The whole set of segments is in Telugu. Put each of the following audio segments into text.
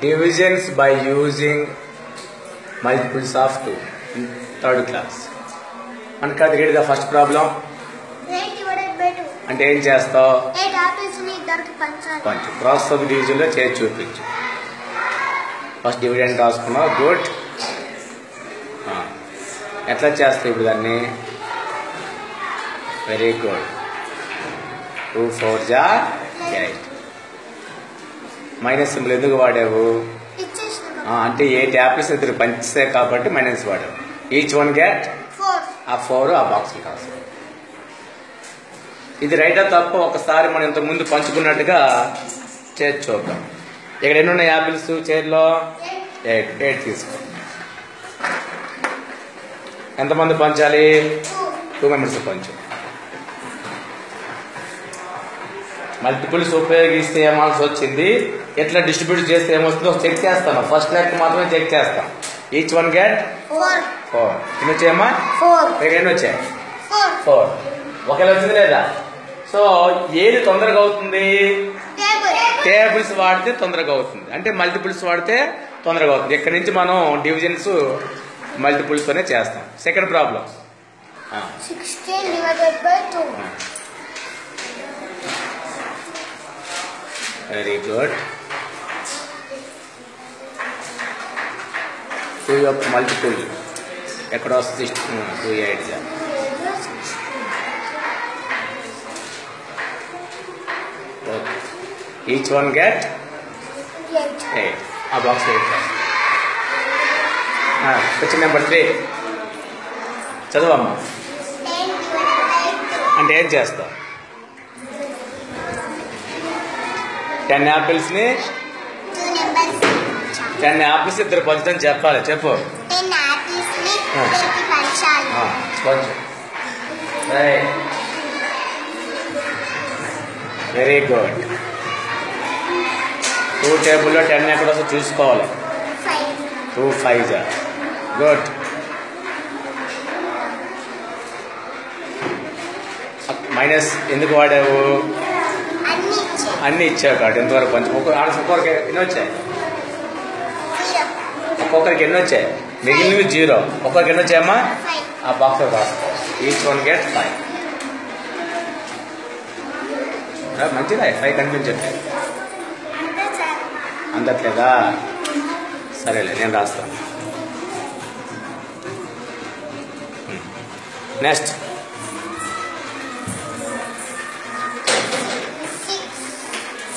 Divisions by using multiples of 2 in third class. And read the first problem. 8 divided by 2. అంటే ఏం చేస్తావు? 8 apples ని ఇద్దరికి పంచాలి. పంచు. ప్రాసెస్ ఆఫ్ డివిజన్ లో చేసి చూపించు. ఫస్ట్ డివిడెండ్ రాసుకున్నావు. గుడ్. ఎట్లా చేస్తావు ఇప్పుడు దాన్ని? Very good. 2 4 జా 8. మైనస్ సింబల్ ఎందుకు వాడావు? అంటే 8 యాపిల్స్ ఇద్దరు పంచాయి కాబట్టి మైనస్ వాడావు. Each one get 4. ఆ 4 ఆ బాక్స్ కాదు. ఇది రైటా తప్ప ఒకసారి మనం ఇంతకు ముందు పంచుకున్నట్టుగా చేసి చూద్దాం. ఇక్కడ ఎన్ని ఉన్నాయి యాపిల్స్ చైర్లో? 8 తీసుకో. ఎంతమంది పంచాలి? 2 మెంబర్స్ పంచు. మల్టిపుల్స్ ఉపయోగిస్తే ఏమాల్సి వచ్చింది, ఎట్లా డిస్ట్రిబ్యూట్ చేస్తే ఏమొస్తుందో చెక్ చేస్తాను. ఫస్ట్ లెక్క మాత్రమే చెక్ చేస్తాం. Each one get 4. ఎన్ని వచ్చాయమ్మా? 4. ఎన్ని వచ్చాయి? 4. ఒకేలా వచ్చింది లేదా? సో ఏది తొందరగా అవుతుంది? టేబుల్స్ వాడితే తొందరగా అవుతుంది, అంటే మల్టిపుల్స్ వాడితే తొందరగా అవుతుంది. ఇక్కడ నుంచి మనం డివిజన్స్ మల్టిపుల్స్ తోనే చేస్తాం. Second problem 16 divided by 2. Very good. 2 యొక్క మల్టిపుల్ ఎక్కడ వస్తుంది? 2 8 జా. ఓకే. Each one get 8. ఆ box 8. Question number 3 చదవమ్మా. 10 divided by 2. అంటే ఏం చేస్తావు? 10 యాపిల్స్ ని 2 numbers. 10 యాపిల్స్ ఇద్దరు పంచుతాను చెప్పాలి. చెప్పు. 10 apples ని ఇద్దరికి పంచాలి. Very good. 2 టేబుల్లో 10 ఎక్కడ వస్తే చూసుకోవాలి. 5. 2 5 జా. గుడ్. మైనస్ ఎందుకు వాడావు? అన్ని ఇచ్చావు కాబట్టి ఎంతవరకు పంచు. ఒక్కొక్కరికి ఎన్ని వచ్చాయి? ఒక్కొక్కరికి ఎన్ని వచ్చాయి? మిగిలినవి 0. ఒక్కొక్కరికి ఎన్ని వచ్చాయమ్మా? ఆ బాక్స్ రాసుకో. Each one get 5. మంచిదా? 5 కనిపించట్లేదు. అందట్లేదా? సరేలే, నేను రాస్తాను. Next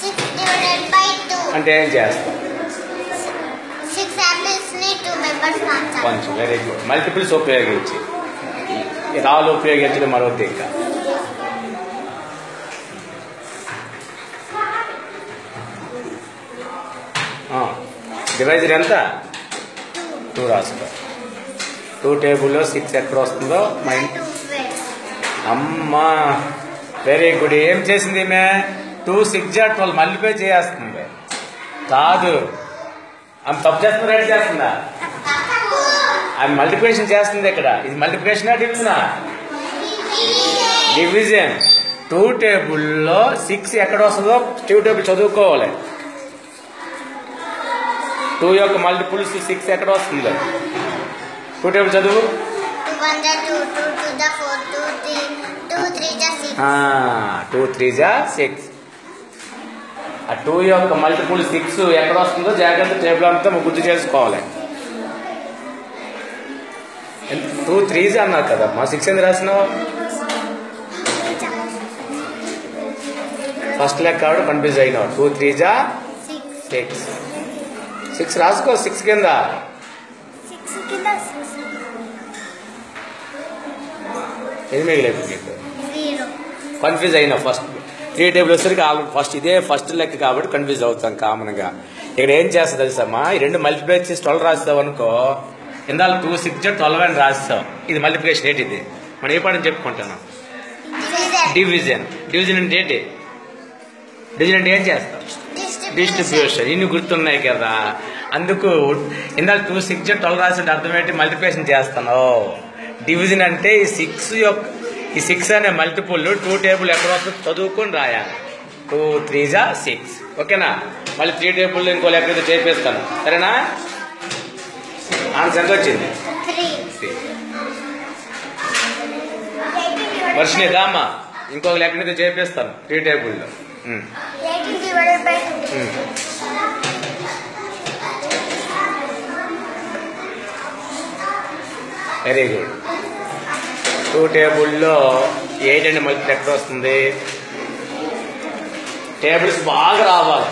6 divided by 2. అంటే ఏం చేస్తాం? 6 apples ని 2 members పంచాలి. పంచు. Very good. మల్టిపుల్స్ ఉపయోగించి రాళ్ళు ఉపయోగించడం మరొకటి. ఇంకా డివైజర్ ఎంత? 2 రాసుకో. 2 టేబుల్లో 6 ఎక్కడ వస్తుందో మైండ్. అమ్మా వెరీ గుడ్. ఏం చేసింది ఈమె? 2 6 జా 12 మల్టిప్లై చేస్తుంది. కాదు, ఆమె తప్పు చేస్తుందా రైట్ చేస్తుందా? ఆమె మల్టిప్లికేషన్ చేస్తుంది. ఇక్కడ ఇది మల్టిప్లికేషనా డివిజనా? డివిజన్. 2 టేబుల్లో 6 ఎక్కడ వస్తుందో 2 టేబుల్ చదువుకోవాలి. 2 యొక్క మల్టిపుల్స్ 6 ఎక్కడ వస్తుందో 2 టేబుల్ చదువు. 2 1 జా 2, 2 2 జా 4, 2 3 జా 6. 2 3 జా 6. ఆ 2 యొక్క మల్టిపుల్ 6 ఎక్కడ వస్తుందో జాగ్రత్త టేబుల్ అంతా గుర్తు చేసుకోవాలి. 2 3 జా అన్నారు కదా, మా 6 ఎందుకు రాసినావు? ఫస్ట్ లెక్క కాబట్టి కన్ఫ్యూజ్ అయినావు. 2 3 జా 6. 6 రాసుకో. 6 కింద 6 కింద 6. ఎన్ని మిగిలేదు నీకు? 0. కన్ఫ్యూజ్ అయినా ఫస్ట్ 3 టేబుల్ వచ్చేసరికి ఫస్ట్ ఇదే ఫస్ట్ లెక్క కాబట్టి కన్ఫ్యూజ్ అవుతాం కామన్గా. ఇక్కడ ఏం చేస్తా తెలుసమ్మా? ఈ 2 మల్టిప్లై చేసి 12 రాస్తావు అనుకో. ఇందాక 2 6 జా 12 అని రాస్తావు. ఇది మల్టిప్లికేషన్ ఏంటి? ఇది మనం ఏ పాఠం చెప్పుకుంటున్నాం? డివిజన్. డివిజన్ అంటే ఏంటి? డివిజన్ అంటే ఏం చేస్తాం? డిస్ట్రిబ్యూషన్. ఇన్ని గుర్తున్నాయి కదా, అందుకు ఇందాక 2 6 జా 12 రాసిన అర్థం ఏంటి? మల్టిప్లికేషన్ చేస్తాను. డివిజన్ అంటే ఈ 6 అనే మల్టిపుల్ 2 టేబుల్ ఎక్కడ వస్తుందో చదువుకొని రాయాలి. 2 3 జా 6. ఓకేనా? మళ్ళీ 3 టేబుల్ ఇంకో లెక్క అయితే చేపిస్తాను. సరేనా? ఆన్సర్ ఎంత వచ్చింది? 3. వర్షిని దామా ఇంకొక లెక్క అయితే చేపిస్తాను 3 టేబుల్లో. 18 divided by 2. Very good. 2 టేబుల్లో 8 అండ్ మల్టిపుల్ ఎక్కడ వస్తుంది? టేబుల్స్ బాగా రావాలి.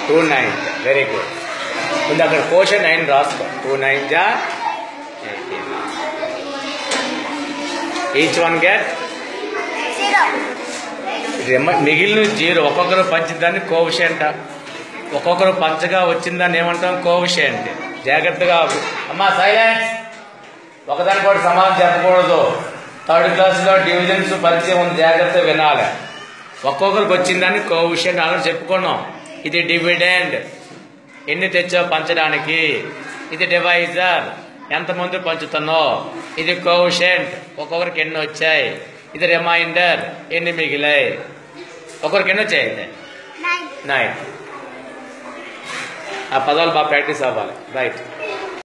2 9. Very good. ముందు అక్కడ క్వశ్చన్ 9 రాసుకో. 2 9 జా 18. Each one get 0. మిగిలిన 0. ఒక్కొక్కరు పంచిందాన్ని కోవిషెంట్. ఒక్కొక్కరు పంచగా వచ్చిందాన్ని ఏమంటాం? కోవిషెంట్. జాగ్రత్తగా అమ్మా సైలెన్స్. ఒకదాని కూడా సమాధానం చెప్పకూడదు. 3rd క్లాస్లో డివిజన్స్ పరిచయం ఉంది, జాగ్రత్తగా వినాలి. ఒక్కొక్కరికి వచ్చిందాన్ని కోవిషెంట్ ఆల్రెడీ చెప్పుకున్నాం. ఇది డివిడెండ్, ఎన్ని తెచ్చావు పంచడానికి. ఇది డివైజర్, ఎంతమంది పంచుతున్నావు. ఇది కోవిషెంట్, ఒక్కొక్కరికి ఎన్ని వచ్చాయి. ఇది రిమైండర్, ఎన్ని మిగిలాయి. ఒకరికి ఎన్ని వచ్చాయి? 9. ఆ పదాలు బాగా ప్రాక్టీస్ అవ్వాలి. రైట్.